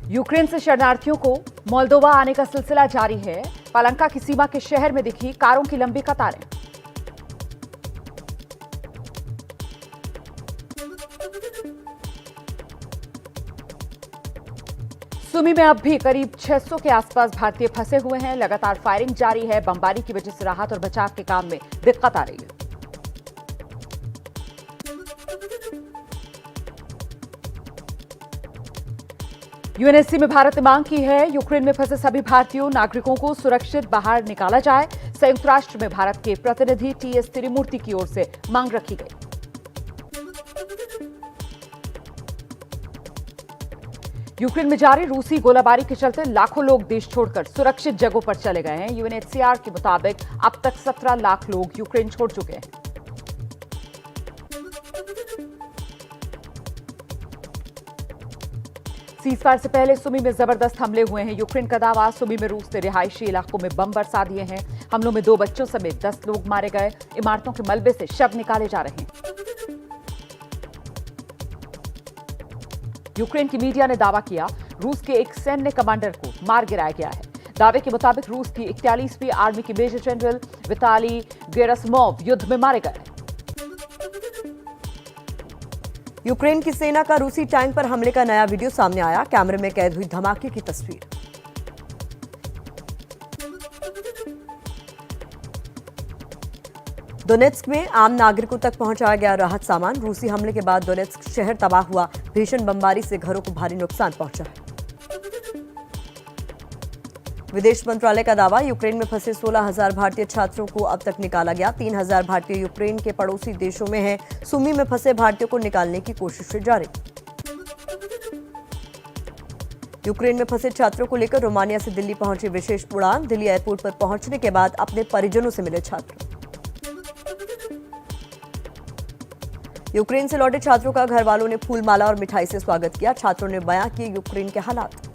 Ukraine से शरणार्थियों को मोल्दोवा आने का सिलसिला जारी है। पालंका की सीमा के शहर में दिखी कारों की लंबी कतारें। सुमी में अब भी करीब 600 के आसपास भारतीय फंसे हुए हैं। लगातार फायरिंग जारी है। बमबारी की वजह से राहत और बचाव के काम में दिक्कत आ रही है। यूएनएससी में भारत ने मांग की है, यूक्रेन में फंसे सभी भारतीयों नागरिकों को सुरक्षित बाहर निकाला जाए। संयुक्त राष्ट्र में भारत के प्रतिनिधि टीएस तिरुमूर्ति की ओर से मांग रखी गई। यूक्रेन में जारी रूसी गोलाबारी के चलते लाखों लोग देश छोड़कर सुरक्षित जगहों पर चले गए हैं। यूएनएचसीआर के मुताबिक अब तक 17 लाख लोग यूक्रेन छोड़ चुके हैं। सीजफायर से पहले सुमी में जबरदस्त हमले हुए हैं। यूक्रेन का दावा, सुमी में रूस ने रिहायशी इलाकों में बम बरसा दिए हैं। हमलों में 2 बच्चों समेत 10 लोग मारे गए। इमारतों के मलबे से शव निकाले जा रहे हैं। यूक्रेन की मीडिया ने दावा किया, रूस के एक सैन्य कमांडर को मार गिराया गया है। दावे के मुताबिक रूस की 41वीं आर्मी के मेजर जनरल विताली गेरासिमोव युद्ध में मारे गए। यूक्रेन की सेना का रूसी टैंक पर हमले का नया वीडियो सामने आया। कैमरे में कैद हुई धमाके की तस्वीर। डोनेट्स्क में आम नागरिकों तक पहुंचाया गया राहत सामान। रूसी हमले के बाद डोनेट्स्क शहर तबाह हुआ। भीषण बमबारी से घरों को भारी नुकसान पहुंचा है। विदेश मंत्रालय का दावा, यूक्रेन में फंसे 16,000 भारतीय छात्रों को अब तक निकाला गया। 3,000 भारतीय यूक्रेन के पड़ोसी देशों में हैं। सुमी में फंसे भारतीयों को निकालने की कोशिशें जारी। यूक्रेन में फंसे छात्रों को लेकर रोमानिया से दिल्ली पहुंची विशेष उड़ान। दिल्ली एयरपोर्ट पर पहुंचने के बाद अपने परिजनों से मिले छात्र। यूक्रेन से लौटे छात्रों का घर वालों ने फूल माला और मिठाई से स्वागत किया। छात्रों ने बयां किए यूक्रेन के हालात।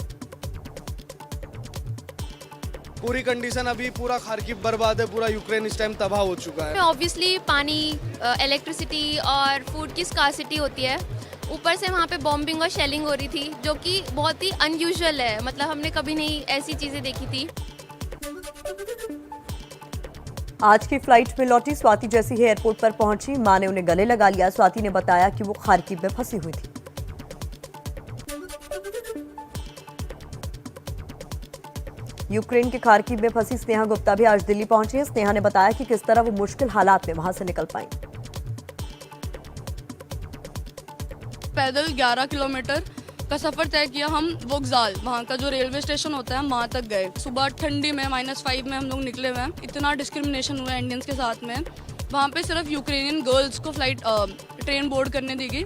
पूरी कंडीशन अभी पूरा खार्किव बर्बाद है, पूरा यूक्रेन इस टाइम तबाह हो चुका है। ऑब्वियसली पानी, इलेक्ट्रिसिटी और फूड की स्कार्सिटी होती है। ऊपर से वहाँ पे बॉम्बिंग और शेलिंग हो रही थी, जो कि बहुत ही अनयूजुअल है। मतलब हमने कभी नहीं ऐसी चीजें देखी थी। आज की फ्लाइट में लौटी स्वाति जैसी ही एयरपोर्ट पर पहुंची। मां ने उन्हें गले लगा लिया। स्वाति ने बताया कि वो खार्किव में फंसी हुई थी। यूक्रेन के खार्किव में फंसी स्नेहा गुप्ता भी आज दिल्ली पहुंची है। स्नेहा ने बताया कि किस तरह वो मुश्किल हालात में वहां से निकल पाई। पैदल 11 किलोमीटर का सफर तय किया हम वोगजाल, वहाँ का जो रेलवे स्टेशन होता है, हम वहाँ तक गए। सुबह ठंडी में -5 में हम लोग निकले हुए हैं। इतना डिस्क्रिमिनेशन हुआ है इंडियंस के साथ में। वहाँ पे सिर्फ यूक्रेनियन गर्ल्स को ट्रेन बोर्ड करने दी गई।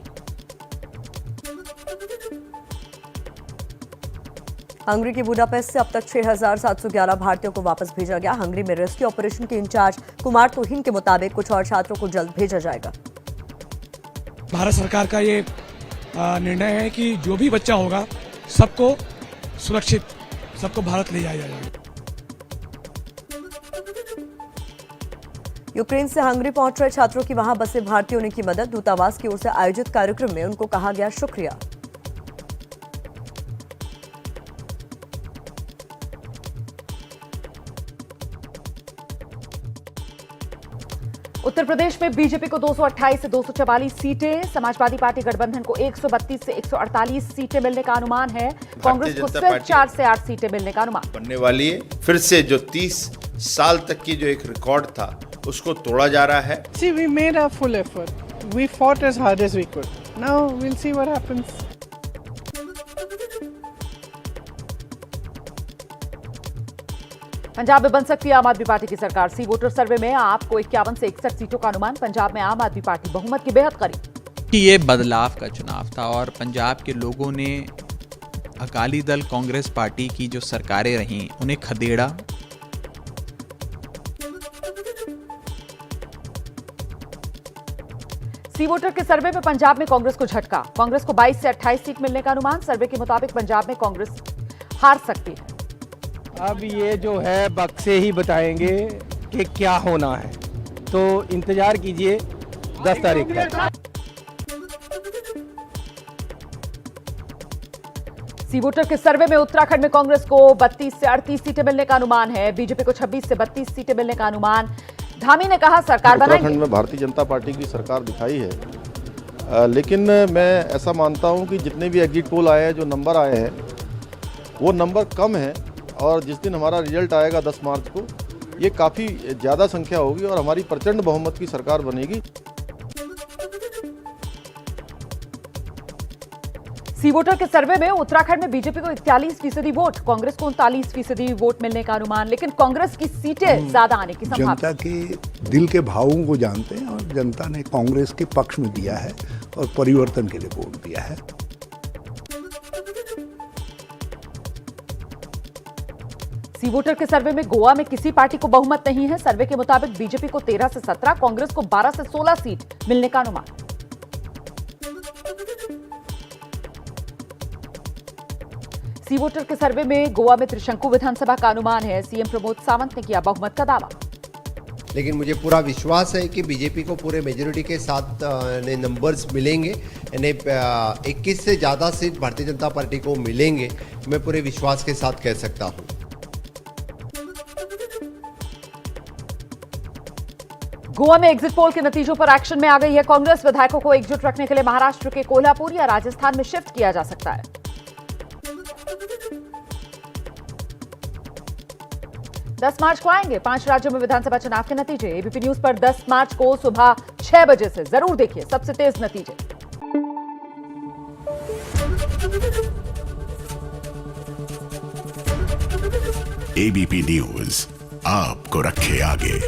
हंगरी की बुडापेस्ट से अब तक 6,711 भारतीयों को वापस भेजा गया। हंगरी में रेस्क्यू ऑपरेशन के इंचार्ज कुमार तोहिन के मुताबिक कुछ और छात्रों को जल्द भेजा जाएगा। भारत सरकार का ये निर्णय है कि जो भी बच्चा होगा सबको सुरक्षित, सबको भारत ले जाया जाएगा। यूक्रेन से हंगरी पहुंच रहे छात्रों की वहां बसे भारतीयों ने की मदद। दूतावास की ओर से आयोजित कार्यक्रम में उनको कहा गया शुक्रिया। उत्तर प्रदेश में बीजेपी को 228 से 244 सीटें, समाजवादी पार्टी गठबंधन को 132 से 148 सीटें मिलने का अनुमान है। कांग्रेस को सिर्फ 4 से 8 सीटें मिलने का अनुमान बनने वाली है। फिर से जो 30 साल तक की जो एक रिकॉर्ड था उसको तोड़ा जा रहा है। See, we made a full effort. We fought as hard as we could. Now we'll see what happens. Punjab में बन सकती है आम आदमी पार्टी की सरकार। सी वोटर सर्वे में आपको 51 से 61 सीटों का अनुमान। पंजाब में आम आदमी पार्टी बहुमत के बेहद करीब। ये बदलाव का चुनाव था और पंजाब के लोगों ने अकाली दल कांग्रेस पार्टी की जो सरकारें रहीं उन्हें खदेड़ा। सी वोटर के सर्वे में पंजाब में कांग्रेस को झटका। कांग्रेस को 22 से 28 सीट मिलने का अनुमान। सर्वे के मुताबिक पंजाब में कांग्रेस हार सकती है। अब ये जो है वक्त से ही बताएंगे कि क्या होना है, तो इंतजार कीजिए 10 तारीख का। सी वोटर के सर्वे में उत्तराखंड में कांग्रेस को 32 से 38 सीटें मिलने का अनुमान है। बीजेपी को 26 से 32 सीटें मिलने का अनुमान। धामी ने कहा सरकार बनाएंगे। उत्तराखंड में भारतीय जनता पार्टी की सरकार दिखाई है, लेकिन मैं ऐसा मानता हूं कि जितने भी एग्जिट पोल आए हैं, जो नंबर आए हैं, वो नंबर कम है और जिस दिन हमारा रिजल्ट आएगा 10 मार्च को, ये काफ़ी ज़्यादा संख्या होगी और हमारी प्रचंड बहुमत की सरकार बनेगी। सी वोटर के सर्वे में उत्तराखंड में बीजेपी को 41% वोट, कांग्रेस को 39% वोट मिलने का अनुमान, लेकिन कांग्रेस की सीटें ज्यादा आने की संभावना। जनता के दिल के भावों को जानते हैं और जनता ने कांग्रेस के पक्ष में दिया है और परिवर्तन के लिए वोट दिया है। सी वोटर के सर्वे में गोवा में किसी पार्टी को बहुमत नहीं है। सर्वे के मुताबिक बीजेपी को 13 से 17, कांग्रेस को 12 से 16 सीट मिलने का अनुमान। सी वोटर के सर्वे में गोवा में त्रिशंकु विधानसभा का अनुमान है। सीएम प्रमोद सावंत ने किया बहुमत का दावा। लेकिन मुझे पूरा विश्वास है कि बीजेपी को पूरे मेजोरिटी के साथ नंबर्स मिलेंगे, यानी 21 से ज़्यादा सीट भारतीय जनता पार्टी को मिलेंगे, मैं पूरे विश्वास के साथ कह सकता हूँ। गोवा में एग्जिट पोल के नतीजों पर एक्शन में आ गई है कांग्रेस। विधायकों को एकजुट रखने के लिए महाराष्ट्र के कोल्हापुर या राजस्थान में शिफ्ट किया जा सकता है। 10 मार्च को आएंगे 5 राज्यों में विधानसभा चुनाव के नतीजे। एबीपी न्यूज पर 10 मार्च को सुबह 6 बजे से जरूर देखिए सबसे तेज नतीजे। एबीपी न्यूज आपको रखे आगे।